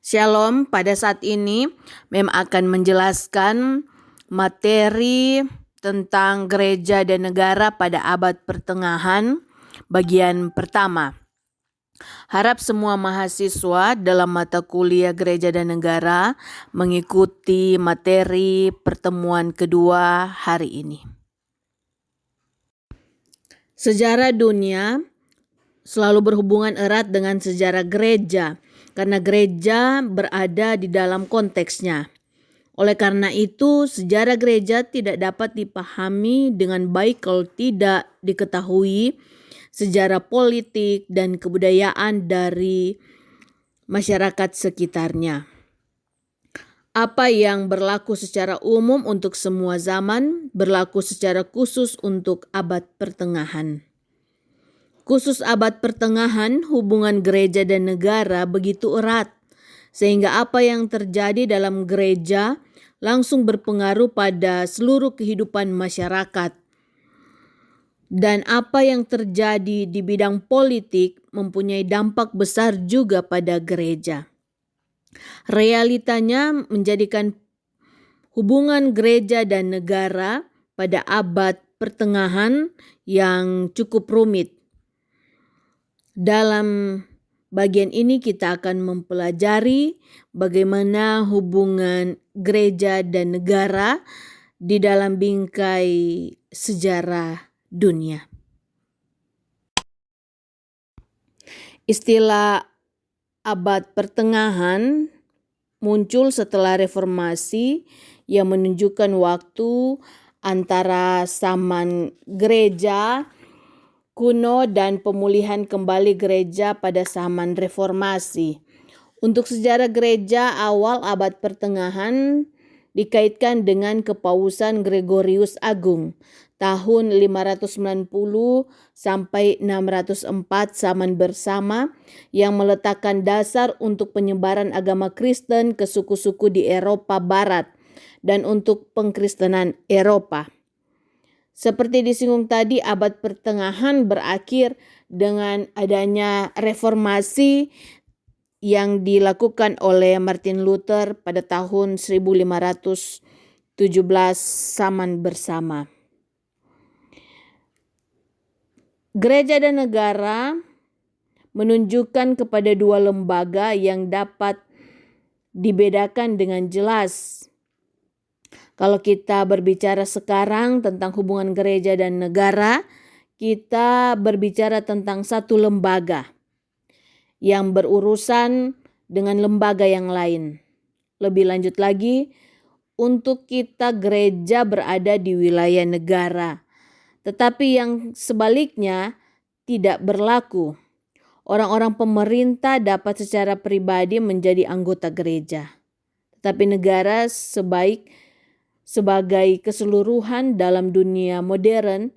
Shalom, pada saat ini Mem akan menjelaskan materi tentang gereja dan negara pada abad pertengahan bagian pertama. Harap semua mahasiswa dalam mata kuliah gereja dan negara mengikuti materi pertemuan kedua hari ini. Sejarah dunia selalu berhubungan erat dengan sejarah gereja, karena gereja berada di dalam konteksnya. Oleh karena itu, sejarah gereja tidak dapat dipahami dengan baik kalau tidak diketahui sejarah politik dan kebudayaan dari masyarakat sekitarnya. Apa yang berlaku secara umum untuk semua zaman, berlaku secara khusus untuk abad pertengahan. Khusus abad pertengahan, hubungan gereja dan negara begitu erat, sehingga apa yang terjadi dalam gereja langsung berpengaruh pada seluruh kehidupan masyarakat. Dan apa yang terjadi di bidang politik mempunyai dampak besar juga pada gereja. Realitanya menjadikan hubungan gereja dan negara pada abad pertengahan yang cukup rumit. Dalam bagian ini kita akan mempelajari bagaimana hubungan gereja dan negara di dalam bingkai sejarah dunia. Istilah abad pertengahan muncul setelah reformasi yang menunjukkan waktu antara zaman gereja kuno dan pemulihan kembali gereja pada zaman reformasi. Untuk sejarah gereja, awal abad pertengahan dikaitkan dengan kepausan Gregorius Agung tahun 590 sampai 604 zaman bersama, yang meletakkan dasar untuk penyebaran agama Kristen ke suku-suku di Eropa Barat dan untuk pengkristenan Eropa. Seperti disinggung tadi, abad pertengahan berakhir dengan adanya reformasi yang dilakukan oleh Martin Luther pada tahun 1517 zaman bersama. Gereja dan negara menunjukkan kepada dua lembaga yang dapat dibedakan dengan jelas. Kalau kita berbicara sekarang tentang hubungan gereja dan negara, kita berbicara tentang satu lembaga yang berurusan dengan lembaga yang lain. Lebih lanjut lagi, untuk kita gereja berada di wilayah negara. Tetapi yang sebaliknya tidak berlaku. Orang-orang pemerintah dapat secara pribadi menjadi anggota gereja. Tetapi negara sebagai keseluruhan dalam dunia modern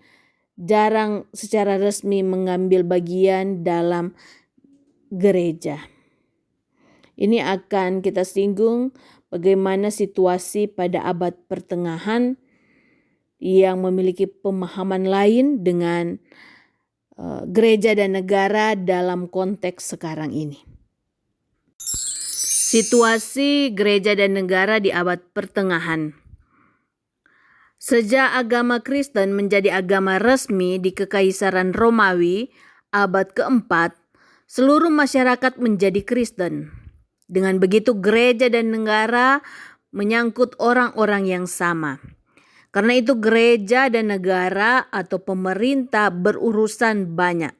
jarang secara resmi mengambil bagian dalam gereja. Ini akan kita singgung bagaimana situasi pada abad pertengahan yang memiliki pemahaman lain dengan gereja dan negara dalam konteks sekarang ini. Situasi gereja dan negara di abad pertengahan. Sejak agama Kristen menjadi agama resmi di Kekaisaran Romawi abad keempat, seluruh masyarakat menjadi Kristen. Dengan begitu gereja dan negara menyangkut orang-orang yang sama. Karena itu gereja dan negara atau pemerintah berurusan banyak.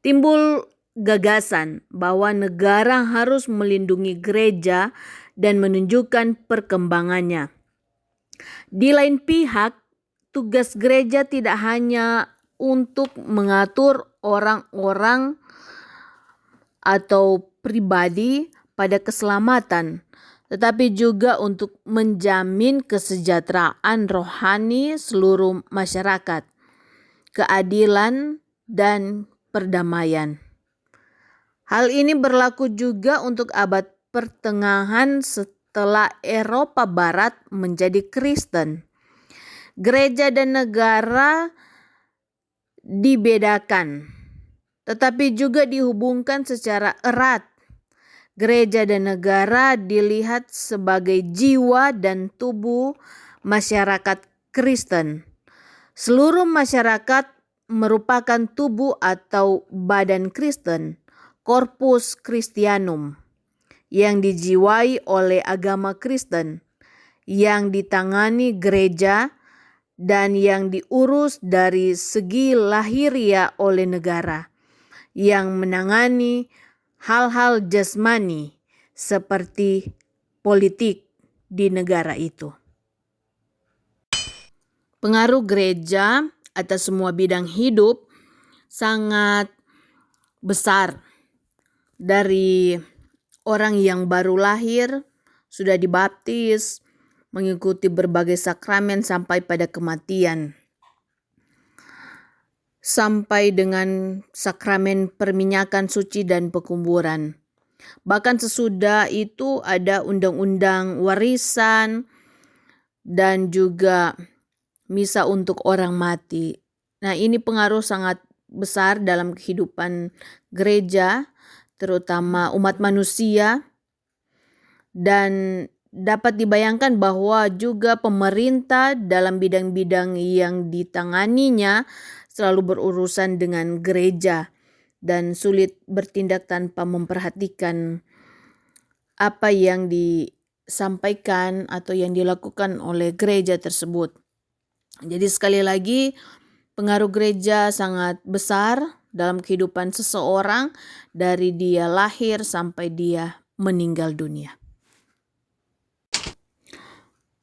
Timbul gagasan bahwa negara harus melindungi gereja dan menunjukkan perkembangannya. Di lain pihak, tugas gereja tidak hanya untuk mengatur orang-orang atau pribadi pada keselamatan, tetapi juga untuk menjamin kesejahteraan rohani seluruh masyarakat, keadilan, dan perdamaian. Hal ini berlaku juga untuk abad pertengahan setelah Eropa Barat menjadi Kristen. Gereja dan negara dibedakan, tetapi juga dihubungkan secara erat. gereja dan negara dilihat sebagai jiwa dan tubuh masyarakat Kristen. Seluruh masyarakat merupakan tubuh atau badan Kristen, Corpus Christianum, yang dijiwai oleh agama Kristen, yang ditangani gereja, dan yang diurus dari segi lahiria oleh negara, yang menangani hal-hal jasmani seperti politik di negara itu. Pengaruh gereja atas semua bidang hidup sangat besar, dari orang yang baru lahir, sudah dibaptis, mengikuti berbagai sakramen sampai pada kematian, sampai dengan sakramen perminyakan suci dan pekuburan. Bahkan sesudah itu ada undang-undang warisan dan juga misa untuk orang mati. Nah, ini pengaruh sangat besar dalam kehidupan gereja, terutama umat manusia, dan dapat dibayangkan bahwa juga pemerintah dalam bidang-bidang yang ditanganinya selalu berurusan dengan gereja dan sulit bertindak tanpa memperhatikan apa yang disampaikan atau yang dilakukan oleh gereja tersebut. Jadi sekali lagi, pengaruh gereja sangat besar dalam kehidupan seseorang dari dia lahir sampai dia meninggal dunia.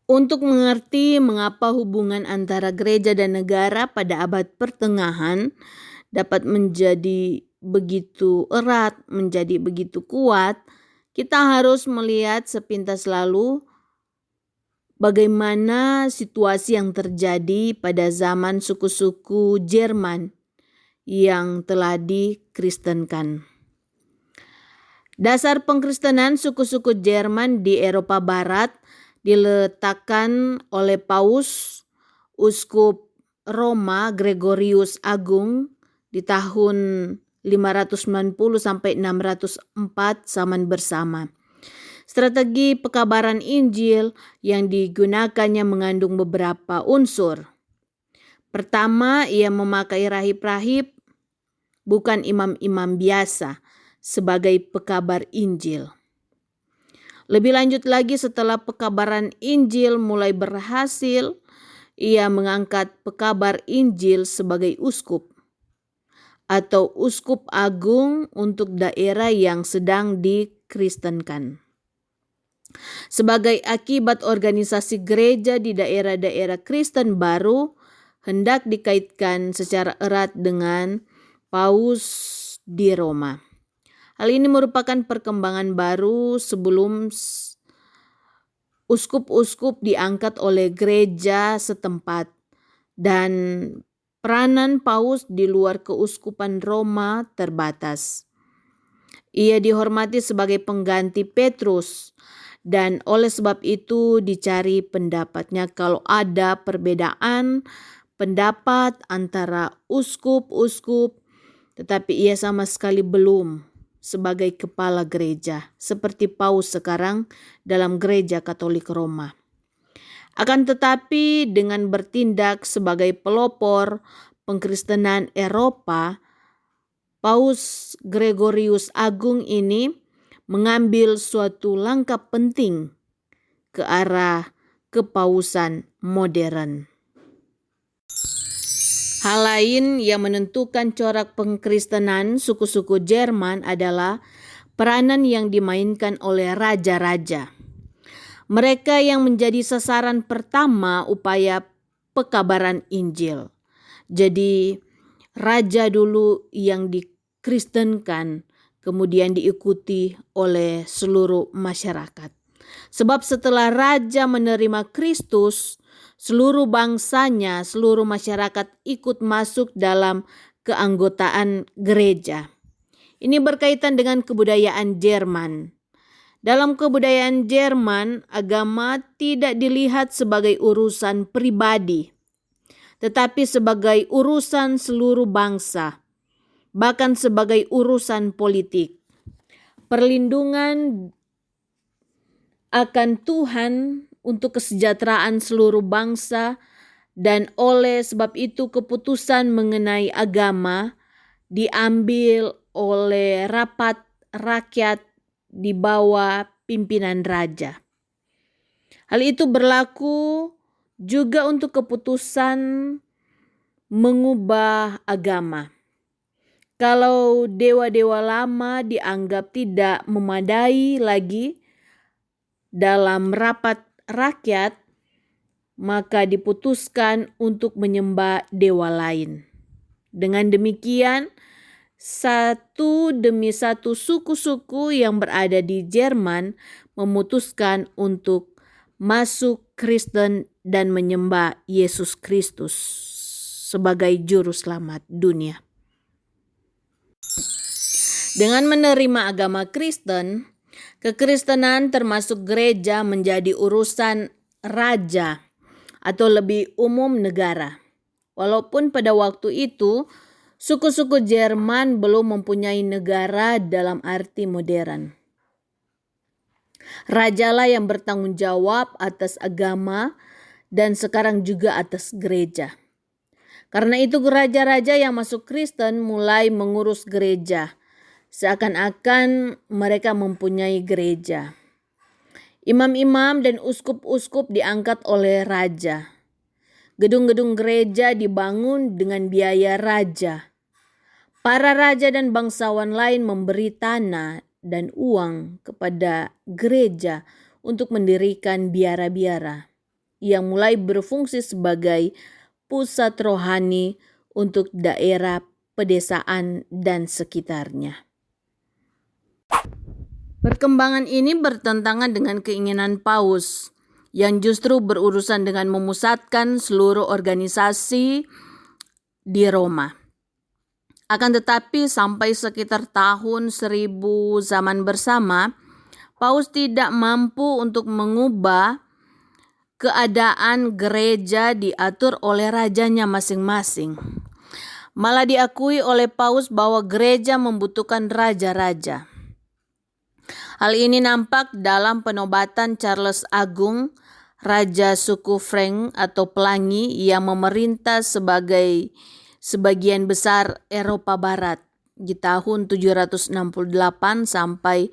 Untuk mengerti mengapa hubungan antara gereja dan negara pada abad pertengahan dapat menjadi begitu erat, menjadi begitu kuat, kita harus melihat sepintas lalu bagaimana situasi yang terjadi pada zaman suku-suku Jerman yang telah dikristenkan. Dasar pengkristenan suku-suku Jerman di Eropa Barat diletakkan oleh Paus Uskup Roma Gregorius Agung di tahun 590 sampai 604 zaman bersama. Strategi pekabaran Injil yang digunakannya mengandung beberapa unsur. Pertama, ia memakai rahib-rahib, bukan imam-imam biasa, sebagai pekabar Injil. Lebih lanjut lagi, setelah pekabaran Injil mulai berhasil, ia mengangkat pekabar Injil sebagai uskup atau uskup agung untuk daerah yang sedang dikristenkan. Sebagai akibat organisasi gereja di daerah-daerah Kristen baru hendak dikaitkan secara erat dengan Paus di Roma. Hal ini merupakan perkembangan baru sebelum uskup-uskup diangkat oleh gereja setempat dan peranan Paus di luar keuskupan Roma terbatas. Ia dihormati sebagai pengganti Petrus, dan oleh sebab itu dicari pendapatnya kalau ada perbedaan pendapat antara uskup-uskup, tetapi ia sama sekali belum sebagai kepala gereja seperti Paus sekarang dalam Gereja Katolik Roma. Akan tetapi dengan bertindak sebagai pelopor pengkristenan Eropa, Paus Gregorius Agung ini mengambil suatu langkah penting ke arah kepausan modern. Hal lain yang menentukan corak pengkristenan suku-suku Jerman adalah peranan yang dimainkan oleh raja-raja. Mereka yang menjadi sasaran pertama upaya pekabaran Injil. Jadi raja dulu yang dikristenkan, kemudian diikuti oleh seluruh masyarakat. Sebab setelah raja menerima Kristus, seluruh bangsanya, seluruh masyarakat ikut masuk dalam keanggotaan gereja. Ini berkaitan dengan kebudayaan Jerman. Dalam kebudayaan Jerman, agama tidak dilihat sebagai urusan pribadi, tetapi sebagai urusan seluruh bangsa, bahkan sebagai urusan politik. perlindungan akan Tuhan untuk kesejahteraan seluruh bangsa, dan oleh sebab itu keputusan mengenai agama diambil oleh rapat rakyat di bawah pimpinan raja. Hal itu berlaku juga untuk keputusan mengubah agama. Kalau dewa-dewa lama dianggap tidak memadai lagi dalam rapat rakyat, maka diputuskan untuk menyembah dewa lain. Dengan demikian, satu demi satu suku-suku yang berada di Jerman memutuskan untuk masuk Kristen dan menyembah Yesus Kristus sebagai juru selamat dunia. Dengan menerima agama Kristen, kekristenan termasuk gereja menjadi urusan raja atau lebih umum negara. Walaupun pada waktu itu suku-suku Jerman belum mempunyai negara dalam arti modern. Rajalah yang bertanggung jawab atas agama dan sekarang juga atas gereja. Karena itu raja-raja yang masuk Kristen mulai mengurus gereja, seakan-akan mereka mempunyai gereja. Imam-imam dan uskup-uskup diangkat oleh raja. Gedung-gedung gereja dibangun dengan biaya raja. Para raja dan bangsawan lain memberi tanah dan uang kepada gereja untuk mendirikan biara-biara yang mulai berfungsi sebagai pusat rohani untuk daerah pedesaan dan sekitarnya. Perkembangan ini bertentangan dengan keinginan Paus yang justru berurusan dengan memusatkan seluruh organisasi di Roma. Akan tetapi sampai sekitar tahun 1000 zaman bersama, Paus tidak mampu untuk mengubah keadaan gereja diatur oleh rajanya masing-masing. Malah diakui oleh Paus bahwa gereja membutuhkan raja-raja. Hal ini nampak dalam penobatan Charles Agung, Raja suku Frank atau Pelangi yang memerintah sebagian besar Eropa Barat di tahun 768 sampai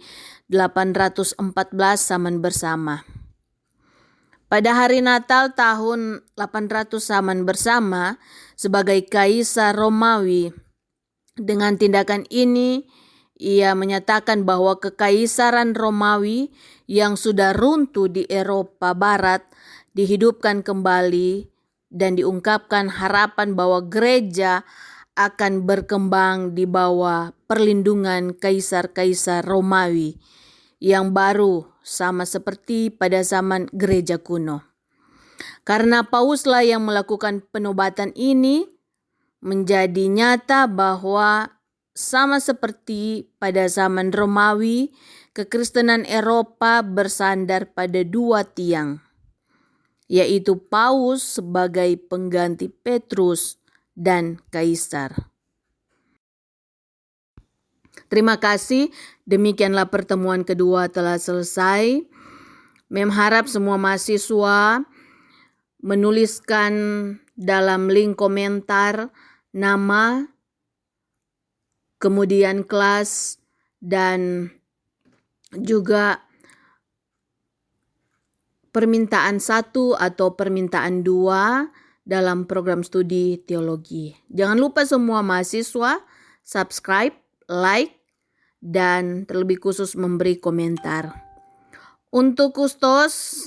814 zaman bersama. Pada hari Natal tahun 800 zaman bersama, sebagai Kaisar Romawi, dengan tindakan ini ia menyatakan bahwa kekaisaran Romawi yang sudah runtuh di Eropa Barat dihidupkan kembali dan diungkapkan harapan bahwa gereja akan berkembang di bawah perlindungan kaisar-kaisar Romawi yang baru sama seperti pada zaman gereja kuno. Karena Pauslah yang melakukan penobatan ini, menjadi nyata bahwa sama seperti pada zaman Romawi, kekristenan Eropa bersandar pada dua tiang, yaitu Paus sebagai pengganti Petrus dan Kaisar. Terima kasih, demikianlah pertemuan kedua telah selesai. Harap semua mahasiswa menuliskan dalam link komentar nama, kemudian kelas, dan juga permintaan 1 atau permintaan 2 dalam program studi teologi. Jangan lupa semua mahasiswa subscribe, like, dan terlebih khusus memberi komentar. Untuk kustos,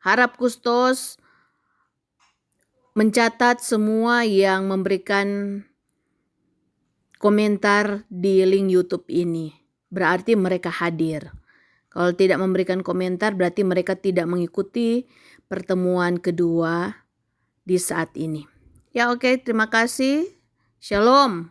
harap kustos mencatat semua yang memberikan komentar di link YouTube ini. Berarti mereka hadir. Kalau tidak memberikan komentar berarti mereka tidak mengikuti pertemuan kedua di saat ini. Ya oke, terima kasih. Shalom.